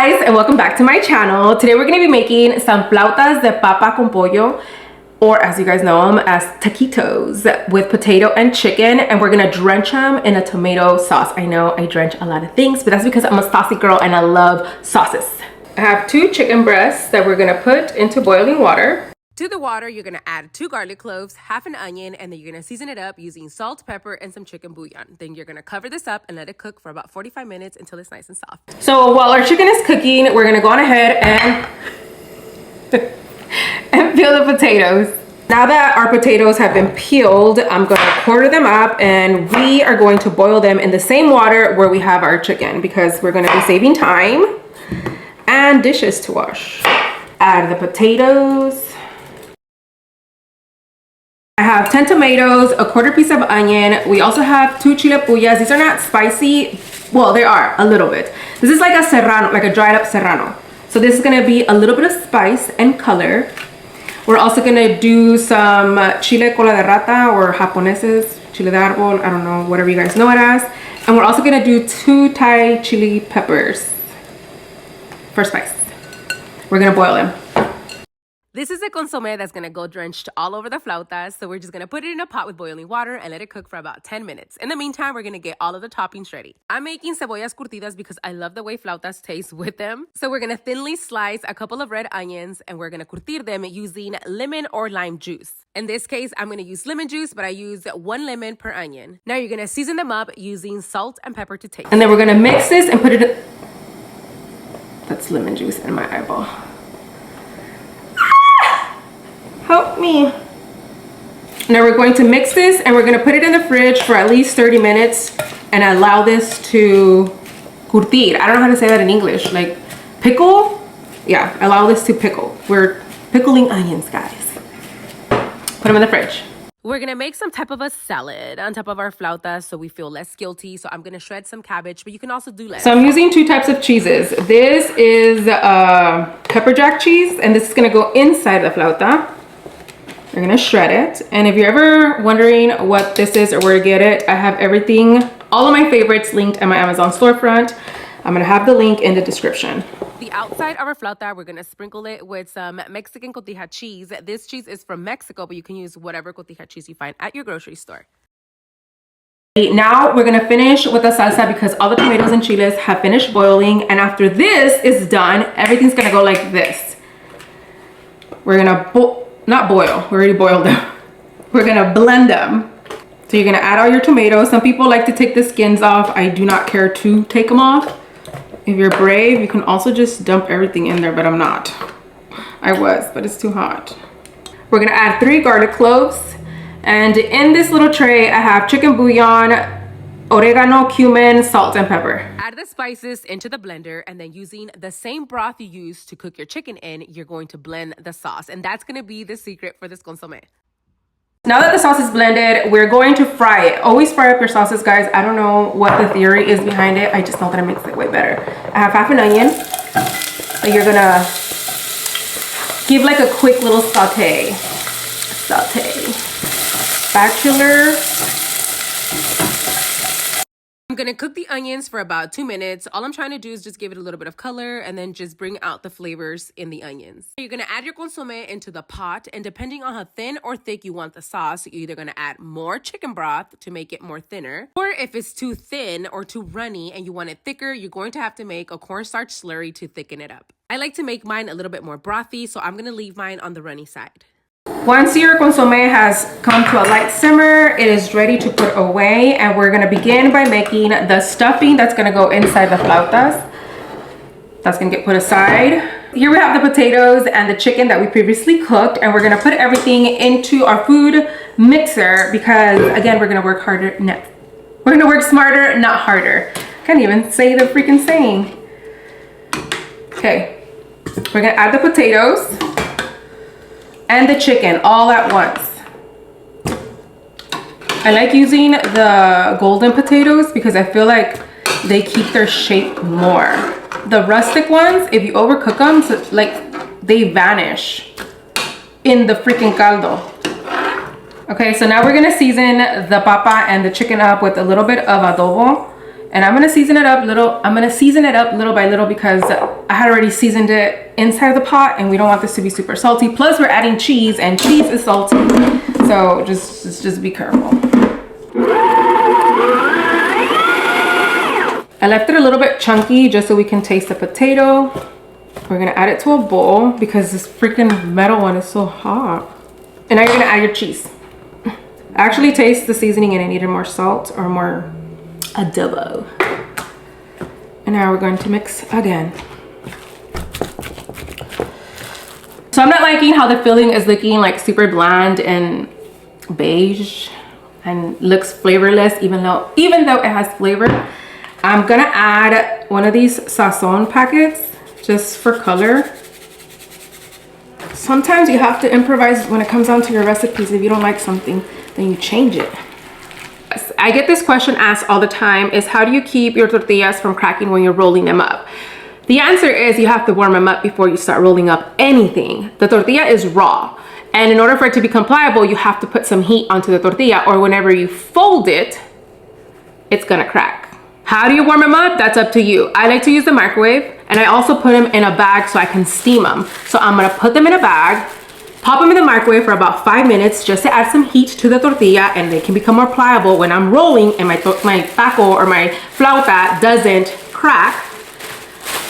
guys, and welcome back to my channel. Today we're going to be making some flautas de papa con pollo, or as you guys know them as taquitos, with potato and chicken, and we're going to drench them in a tomato sauce. I know I drench a lot of things, but that's because I'm a saucy girl and I love sauces. I have 2 chicken breasts that we're going to put into boiling water. To the water, you're gonna add 2 garlic cloves, half an onion, and then you're gonna season it up using salt, pepper, and some chicken bouillon. Then you're gonna cover this up and let it cook for about 45 minutes until it's nice and soft. So while our chicken is cooking, we're gonna go on ahead and peel the potatoes. Now that our potatoes have been peeled, I'm gonna quarter them up and we are going to boil them in the same water where we have our chicken because we're gonna be saving time and dishes to wash. Add the potatoes. I have 10 tomatoes, a quarter piece of onion. We also have 2 chile. These are not spicy. Well, they are a little bit. This is like a serrano, like a dried up serrano. So this is gonna be a little bit of spice and color. We're also gonna do some chile cola de rata or japoneses, chile de árbol, I don't know, whatever you guys know it as. And we're also gonna do 2 Thai chili peppers for spice. We're gonna boil them. This is a consomé that's gonna go drenched all over the flautas, so we're just gonna put it in a pot with boiling water and let it cook for about 10 minutes. In the meantime, we're gonna get all of the toppings ready. I'm making cebollas curtidas because I love the way flautas taste with them. So we're gonna thinly slice a couple of red onions and we're gonna curtir them using lemon or lime juice. In this case, I'm gonna use lemon juice, but I use 1 lemon per onion. Now you're gonna season them up using salt and pepper to taste. And then we're gonna mix this and put it in. That's lemon juice in my eyeball. Help me. Now we're going to mix this and we're going to put it in the fridge for at least 30 minutes and allow this to curtir. I don't know how to say that in English. Like pickle? Yeah, allow this to pickle. We're pickling onions, guys. Put them in the fridge. We're gonna make some type of a salad on top of our flautas so we feel less guilty. So I'm gonna shred some cabbage, but you can also do less. So I'm using 2 types of cheeses. This is pepper jack cheese and this is gonna go inside the flauta. We're gonna shred it. And if you're ever wondering what this is or where to get it, I have everything, all of my favorites linked at my Amazon storefront. I'm gonna have the link in the description. The outside of our flauta, we're gonna sprinkle it with some Mexican cotija cheese. This cheese is from Mexico, but you can use whatever cotija cheese you find at your grocery store. Now we're gonna finish with the salsa because all the tomatoes and chiles have finished boiling. And after this is done, everything's gonna go like this. We're gonna not boil, we already boiled them. We're gonna blend them. So you're gonna add all your tomatoes. Some people like to take the skins off. I do not care to take them off. If you're brave, you can also just dump everything in there, but I'm not. I was, but it's too hot. We're gonna add 3 garlic cloves. And in this little tray, I have chicken bouillon, oregano, cumin, salt, and pepper. Add the spices into the blender and then using the same broth you use to cook your chicken in, you're going to blend the sauce. And that's gonna be the secret for this consomé. Now that the sauce is blended, we're going to fry it. Always fry up your sauces, guys. I don't know what the theory is behind it. I just know that it makes it way better. I have half an onion that you're gonna give like a quick little saute. Spatula. I'm gonna cook the onions for about 2 minutes. All I'm trying to do is just give it a little bit of color and then just bring out the flavors in the onions. You're gonna add your consomé into the pot, and depending on how thin or thick you want the sauce, you're either gonna add more chicken broth to make it more thinner, or if it's too thin or too runny and you want it thicker, you're going to have to make a cornstarch slurry to thicken it up. I like to make mine a little bit more brothy, so I'm gonna leave mine on the runny side. Once your consomé has come to a light simmer, it is ready to put away, and we're gonna begin by making the stuffing that's gonna go inside the flautas. That's gonna get put aside. Here we have the potatoes and the chicken that we previously cooked, and we're gonna put everything into our food mixer because, again, we're gonna work harder. No, we're gonna work smarter, not harder. Can't even say the freaking saying. Okay, we're gonna add the potatoes and the chicken all at once. I like using the golden potatoes because I feel like they keep their shape more. The rustic ones, if you overcook them, so like they vanish in the freaking caldo. Okay, so now we're gonna season the papa and the chicken up with a little bit of adobo. And I'm gonna season it up little by little because I I had already seasoned it inside of the pot, and we don't want this to be super salty. Plus, we're adding cheese, and cheese is salty. So just be careful. I left it a little bit chunky just so we can taste the potato. We're gonna add it to a bowl because this freaking metal one is so hot. And now you're gonna add your cheese. I actually taste the seasoning and I needed more salt or more adobo. And now we're going to mix again. So I'm not liking how the filling is looking like super bland and beige and looks flavorless, even though it has flavor. I'm gonna add one of these sazon packets just for color. Sometimes you have to improvise when it comes down to your recipes. If you don't like something, then you change it. I get this question asked all the time, is how do you keep your tortillas from cracking when you're rolling them up? The answer is you have to warm them up before you start rolling up anything. The tortilla is raw, and in order for it to become pliable, you have to put some heat onto the tortilla, or whenever you fold it, it's gonna crack. How do you warm them up? That's up to you. I like to use the microwave, and I also put them in a bag so I can steam them. So I'm gonna put them in a bag, pop them in the microwave for about 5 minutes just to add some heat to the tortilla, and they can become more pliable when I'm rolling and my taco or my flauta doesn't crack.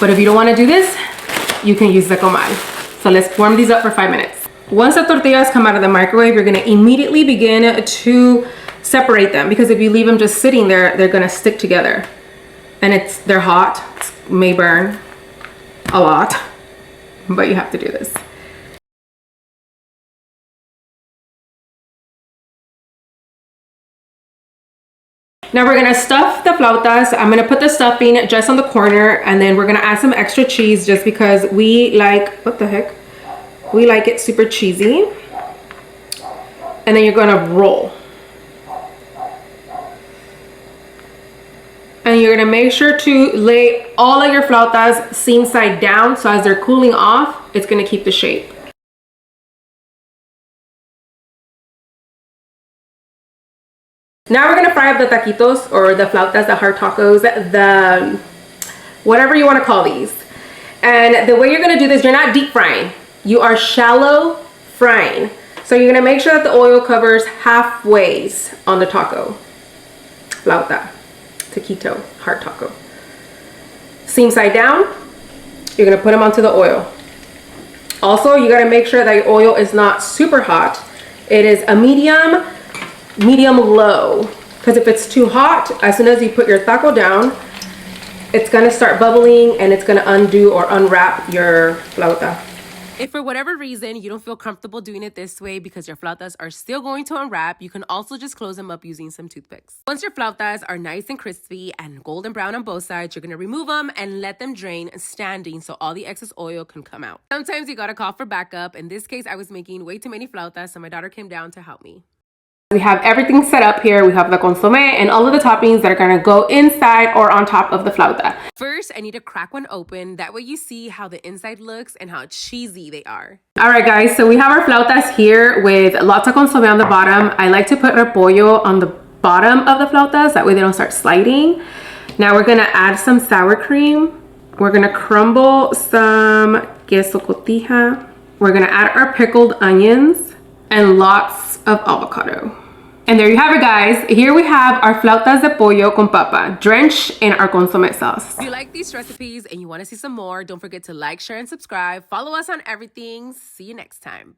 But if you don't want to do this, you can use the comal. So let's warm these up for 5 minutes. Once the tortillas come out of the microwave, you're gonna immediately begin to separate them, because if you leave them just sitting there, they're gonna stick together. And they're hot, it may burn a lot, but you have to do this. Now we're gonna stuff the flautas. I'm gonna put the stuffing just on the corner, and then we're gonna add some extra cheese just because we like, what the heck? We like it super cheesy. And then you're gonna roll. And you're gonna make sure to lay all of your flautas seam side down, so as they're cooling off, it's gonna keep the shape. Now we're gonna fry up the taquitos, or the flautas, the hard tacos, the whatever you wanna call these. And the way you're gonna do this, you're not deep frying, you are shallow frying. So you're gonna make sure that the oil covers halfway on the taco, flauta, taquito, hard taco. Seam side down, you're gonna put them onto the oil. Also, you gotta make sure that your oil is not super hot. It is a medium low, because if it's too hot, as soon as you put your taco down, it's gonna start bubbling and it's gonna undo or unwrap your flauta. If for whatever reason you don't feel comfortable doing it this way because your flautas are still going to unwrap, you can also just close them up using some toothpicks. Once your flautas are nice and crispy and golden brown on both sides, you're gonna remove them and let them drain standing so all the excess oil can come out. Sometimes you gotta call for backup. In this case, I was making way too many flautas, so my daughter came down to help me. We have everything set up here. We have the consomé and all of the toppings that are gonna go inside or on top of the flauta. First, I need to crack one open. That way you see how the inside looks and how cheesy they are. All right, guys, so we have our flautas here with lots of consomé on the bottom. I like to put repollo on the bottom of the flautas. That way they don't start sliding. Now we're gonna add some sour cream. We're gonna crumble some queso cotija. We're gonna add our pickled onions and lots of avocado. And there you have it, guys. Here we have our flautas de pollo con papa, drenched in our consomé sauce. If you like these recipes and you want to see some more, don't forget to like, share, and subscribe. Follow us on everything. See you next time.